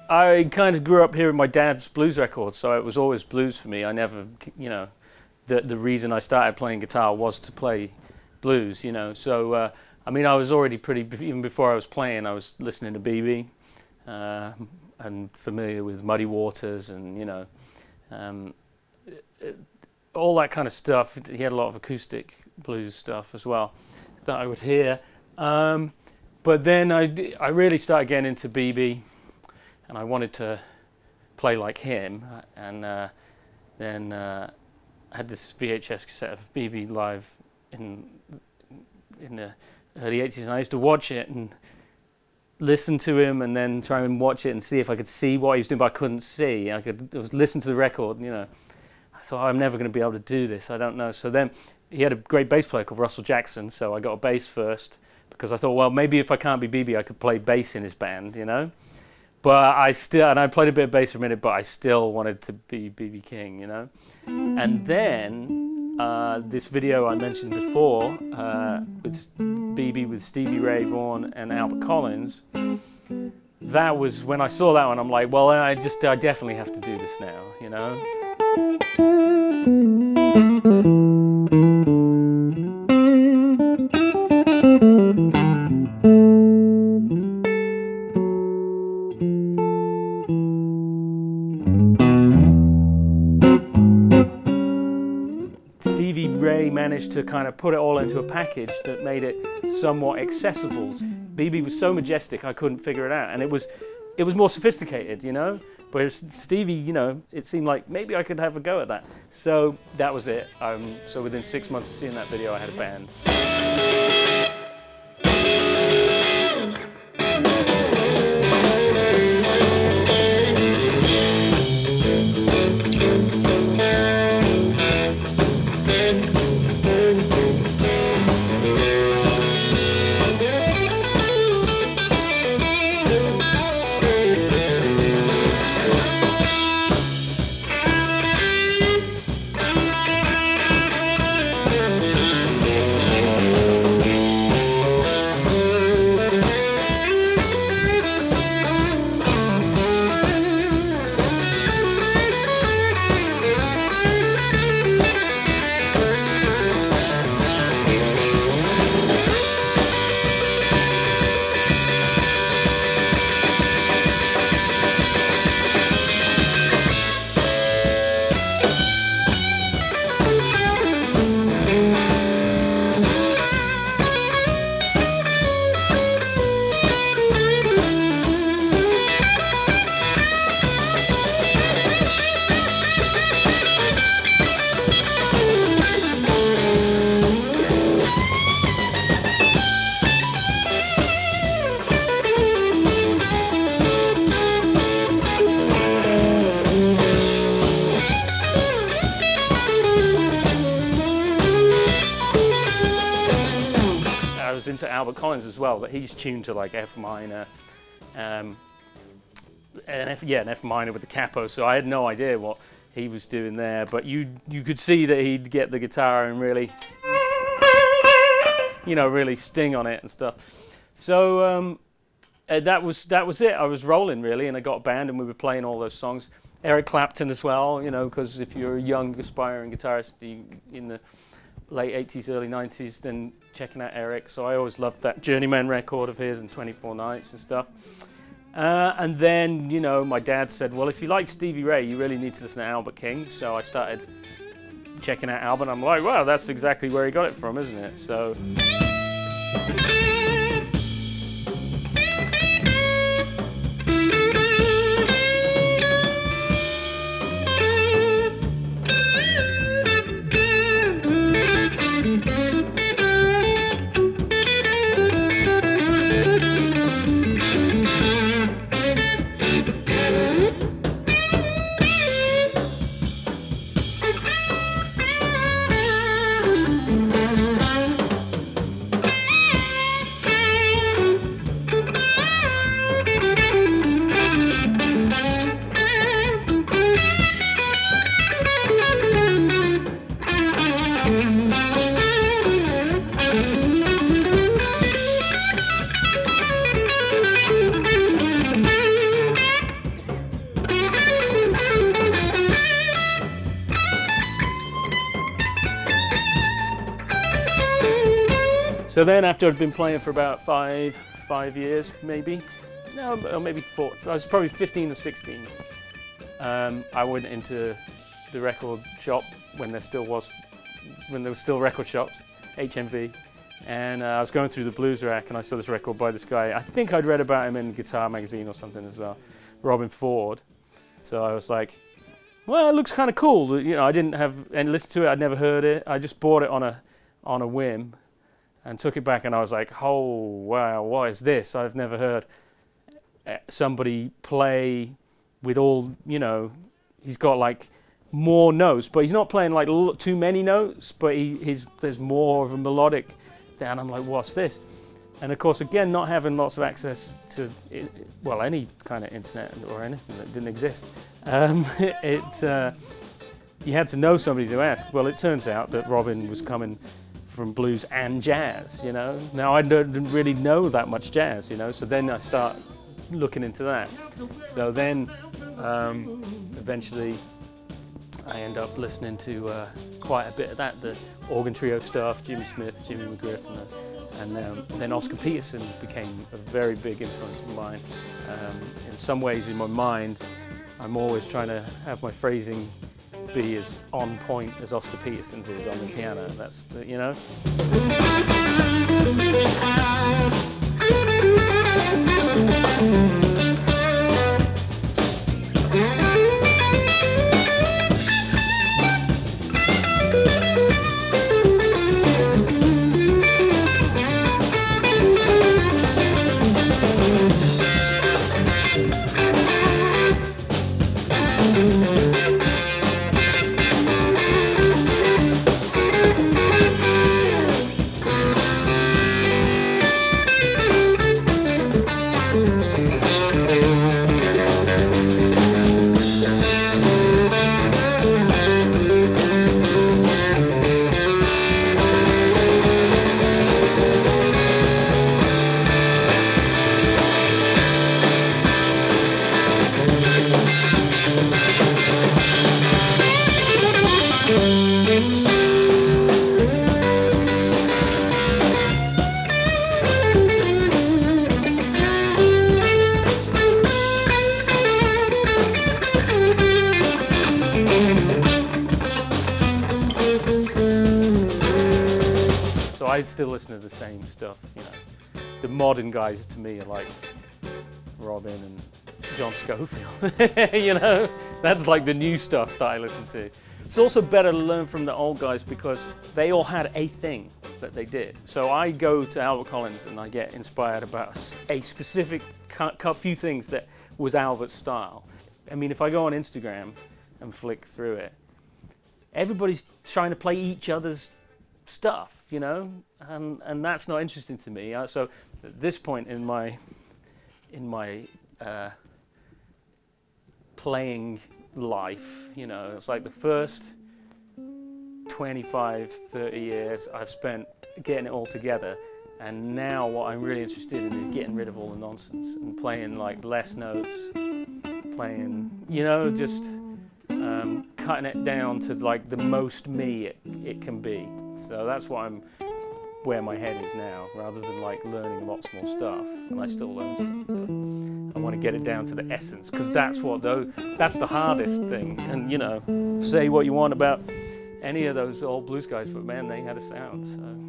I kind of grew up hearing my dad's blues records, so it was always blues for me. I never, you know, the reason I started playing guitar was to play blues, you know. So, I mean, I was already even before I was playing, I was listening to BB and familiar with Muddy Waters and, you know, all that kind of stuff. He had a lot of acoustic blues stuff as well that I would hear. But then I really started getting into BB, and I wanted to play like him. And then I had this VHS cassette of BB live in the early 80s, and I used to watch it and listen to him and then try and watch it and see if I could see what he was doing, but I couldn't see. I was listen to the record, you know. I thought, I'm never going to be able to do this, I don't know. So then he had a great bass player called Russell Jackson, so I got a bass first because I thought, well, maybe if I can't be BB, I could play bass in his band, you know. But I played a bit of bass for a minute, but I still wanted to be BB King, you know. And then this video I mentioned before with BB with Stevie Ray Vaughan and Albert Collins, that was when I saw that one, I'm like, well, I definitely have to do this now, you know. Stevie Ray managed to kind of put it all into a package that made it somewhat accessible. BB was so majestic I couldn't figure it out, and it was more sophisticated, you know. Whereas Stevie, you know, it seemed like maybe I could have a go at that. So that was it. So within 6 months of seeing that video, I had a band. Into Albert Collins as well, but he's tuned to like F minor, and an F minor with the capo. So I had no idea what he was doing there, but you could see that he'd get the guitar and really, you know, really sting on it and stuff. So that was it. I was rolling really, and I got a band, and we were playing all those songs. Eric Clapton as well, you know, because if you're a young aspiring guitarist in the late 80s, early 90s, then checking out Eric. So I always loved that Journeyman record of his and 24 Nights and stuff. And then, you know, my dad said, well, if you like Stevie Ray, you really need to listen to Albert King. So I started checking out Albert. I'm like, well, that's exactly where he got it from, isn't it? So. So then after I'd been playing for about five years, maybe, no, or maybe 4, I was probably 15 or 16, I went into the record shop when there were still record shops, HMV, and I was going through the blues rack and I saw this record by this guy. I think I'd read about him in Guitar Magazine or something as well, Robin Ford. So I was like, well, it looks kind of cool. You know, I didn't have any listen to it. I'd never heard it. I just bought it on a whim, and took it back. And I was like, oh wow, what is this? I've never heard somebody play with all, you know, he's got like more notes, but he's not playing like too many notes. But there's more of a melodic. And I'm like, what's this? And of course, again, not having lots of access to, well, any kind of internet or anything that didn't exist, you had to know somebody to ask. Well, it turns out that Robin was coming from blues and jazz, you know. Now, I didn't really know that much jazz, you know, so then I start looking into that. So then, eventually, I end up listening to quite a bit of that, the organ trio stuff, Jimmy Smith, Jimmy McGriff, and then Oscar Peterson became a very big influence of mine. In some ways, in my mind, I'm always trying to have my phrasing be as on point as Oscar Peterson's is on the piano. That's the, you know. I still listen to the same stuff, you know. The modern guys to me are like Robin and John Schofield, you know. That's like the new stuff that I listen to. It's also better to learn from the old guys because they all had a thing that they did. So I go to Albert Collins and I get inspired about a specific few things that was Albert's style. I mean, if I go on Instagram and flick through it, everybody's trying to play each other's stuff, you know, and that's not interesting to me. So at this point in my playing life, you know, it's like the first 25, 30 years I've spent getting it all together, and now what I'm really interested in is getting rid of all the nonsense and playing like less notes, playing, you know, just cutting it down to like the most me it can be. So that's where my head is now, rather than like learning lots more stuff. And I still learn stuff, but I want to get it down to the essence, because that's the hardest thing. And you know, say what you want about any of those old blues guys, but man, they had a sound. So.